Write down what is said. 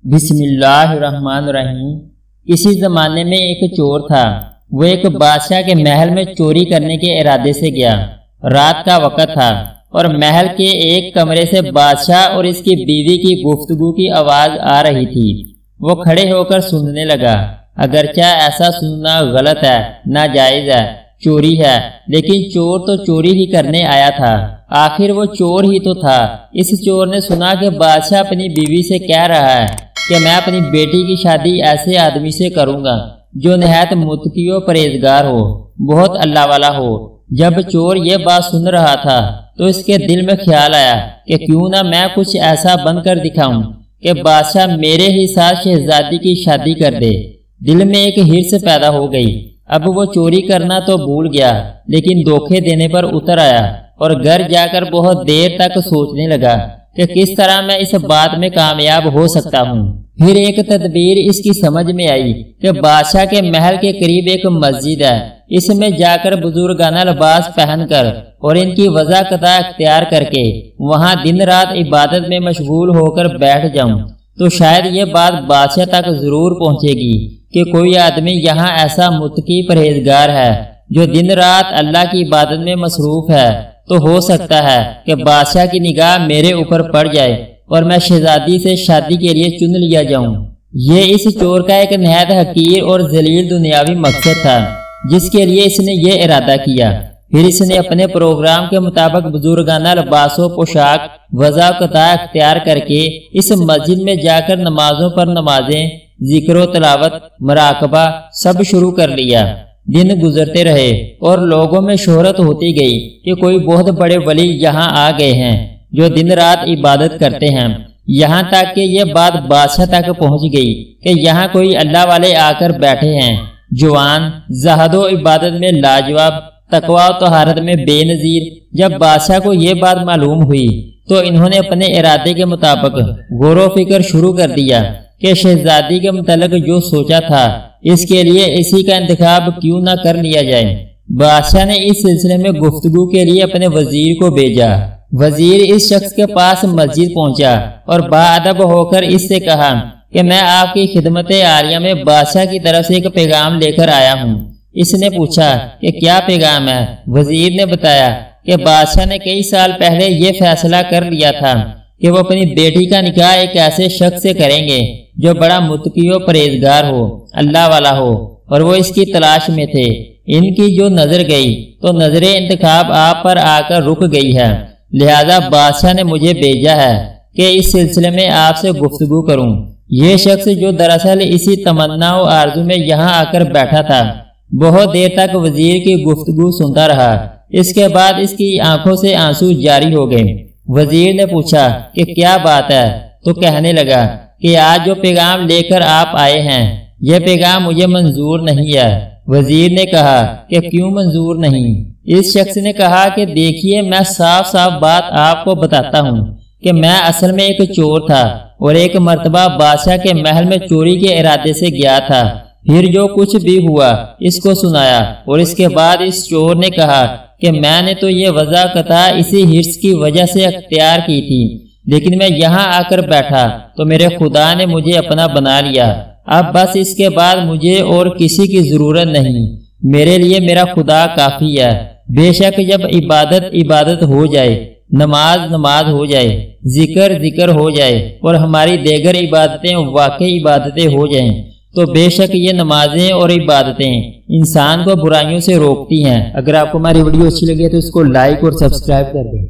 بسم اللہ الرحمن الرحیم۔ کسی زمانے میں ایک چور تھا۔ وہ ایک بادشاہ کے محل میں چوری کرنے کے ارادے سے گیا۔ رات کا وقت تھا اور محل کے ایک کمرے سے بادشاہ اور اس کی بیوی کی گفتگو کی آواز آ رہی تھی۔ وہ کھڑے ہو کر سننے لگا۔ اگرچہ ایسا سننا غلط ہے، ناجائز ہے، چوری ہے، لیکن چور تو چوری ہی کرنے آیا تھا۔ آخر وہ چور ہی تو تھا۔ اس چور نے سنا کہ بادشاہ اپنی بیوی سے کہہ رہا ہے کہ میں اپنی بیٹی کی شادی ایسے آدمی سے کروں گا جو نہایت متقی و پرہیزگار ہو، بہت اللہ والا ہو۔ جب چور یہ بات سن رہا تھا تو اس کے دل میں خیال آیا کہ کیوں نہ میں کچھ ایسا بن کر دکھاؤں کہ بادشاہ میرے ہی ساتھ شہزادی کی شادی کر دے۔ دل میں ایک ہرس پیدا ہو گئی۔ اب وہ چوری کرنا تو بھول گیا، لیکن دھوکے دینے پر اتر آیا اور گھر جا کر بہت دیر تک سوچنے لگا کہ کس طرح میں اس بات میں کامیاب ہو سکتا ہوں۔ پھر ایک تدبیر اس کی سمجھ میں آئی کہ بادشاہ کے محل کے قریب ایک مسجد ہے، اس میں جا کر بزرگانہ لباس پہن کر اور ان کی وضاحت اختیار کر کے وہاں دن رات عبادت میں مشغول ہو کر بیٹھ جاؤں تو شاید یہ بات بادشاہ تک ضرور پہنچے گی کہ کوئی آدمی یہاں ایسا متقی پرہیزگار ہے جو دن رات اللہ کی عبادت میں مصروف ہے، تو ہو سکتا ہے کہ بادشاہ کی نگاہ میرے اوپر پڑ جائے اور میں شہزادی سے شادی کے لیے چن لیا جاؤں۔ یہ اس چور کا ایک نہایت حقیر اور ذلیل دنیاوی مقصد تھا جس کے لیے اس نے یہ ارادہ کیا۔ پھر اس نے اپنے پروگرام کے مطابق بزرگانہ لباس و پوشاک وضاحت اختیار کر کے اس مسجد میں جا کر نمازوں پر نمازیں، ذکر و تلاوت، مراقبہ سب شروع کر لیا۔ دن گزرتے رہے اور لوگوں میں شہرت ہوتی گئی کہ کوئی بہت بڑے ولی یہاں آ گئے ہیں جو دن رات عبادت کرتے ہیں۔ یہاں تک کہ یہ بات بادشاہ تک پہنچ گئی کہ یہاں کوئی اللہ والے آ کر بیٹھے ہیں، جوان، زہد و عبادت میں لاجواب، تقوی و طہارت میں بے نظیر۔ جب بادشاہ کو یہ بات معلوم ہوئی تو انہوں نے اپنے ارادے کے مطابق غور و فکر شروع کر دیا کہ شہزادی کے متعلق جو سوچا تھا اس کے لیے اسی کا انتخاب کیوں نہ کر لیا جائے۔ بادشاہ نے اس سلسلے میں گفتگو کے لیے اپنے وزیر کو بھیجا۔ وزیر اس شخص کے پاس مسجد پہنچا اور باادب ہو کر اس سے کہا کہ میں آپ کی خدمت عالیہ میں بادشاہ کی طرف سے ایک پیغام لے کر آیا ہوں۔ اس نے پوچھا کہ کیا پیغام ہے؟ وزیر نے بتایا کہ بادشاہ نے کئی سال پہلے یہ فیصلہ کر لیا تھا کہ وہ اپنی بیٹی کا نکاح ایک ایسے شخص سے کریں گے جو بڑا متقی و پرہیزگار ہو، اللہ والا ہو، اور وہ اس کی تلاش میں تھے۔ ان کی جو نظر گئی تو نظر انتخاب آپ پر آ کر رک گئی ہے، لہذا بادشاہ نے مجھے بھیجا ہے کہ اس سلسلے میں آپ سے گفتگو کروں۔ یہ شخص جو دراصل اسی تمنا و آرزو میں یہاں آ کر بیٹھا تھا بہت دیر تک وزیر کی گفتگو سنتا رہا۔ اس کے بعد اس کی آنکھوں سے آنسو جاری ہو گئے۔ وزیر نے پوچھا کہ کیا بات ہے تو کہنے لگا کہ آج جو پیغام لے کر آپ آئے ہیں یہ پیغام مجھے منظور نہیں ہے۔ وزیر نے کہا کہ کیوں منظور نہیں؟ اس شخص نے کہا کہ دیکھیے، میں صاف صاف بات آپ کو بتاتا ہوں کہ میں اصل میں ایک چور تھا اور ایک مرتبہ بادشاہ کے محل میں چوری کے ارادے سے گیا تھا۔ پھر جو کچھ بھی ہوا اس کو سنایا اور اس کے بعد اس چور نے کہا کہ میں نے تو یہ وضاحت اسی ہرس کی وجہ سے اختیار کی تھی، لیکن میں یہاں آ کر بیٹھا تو میرے خدا نے مجھے اپنا بنا لیا۔ اب بس اس کے بعد مجھے اور کسی کی ضرورت نہیں، میرے لیے میرا خدا کافی ہے۔ بے شک جب عبادت ہو جائے، نماز ہو جائے، ذکر ہو جائے اور ہماری دیگر عبادتیں واقعی عبادتیں ہو جائیں تو بے شک یہ نمازیں اور عبادتیں انسان کو برائیوں سے روکتی ہیں۔ اگر آپ کو ہماری ویڈیو اچھی لگے تو اس کو لائک اور سبسکرائب کر دیں۔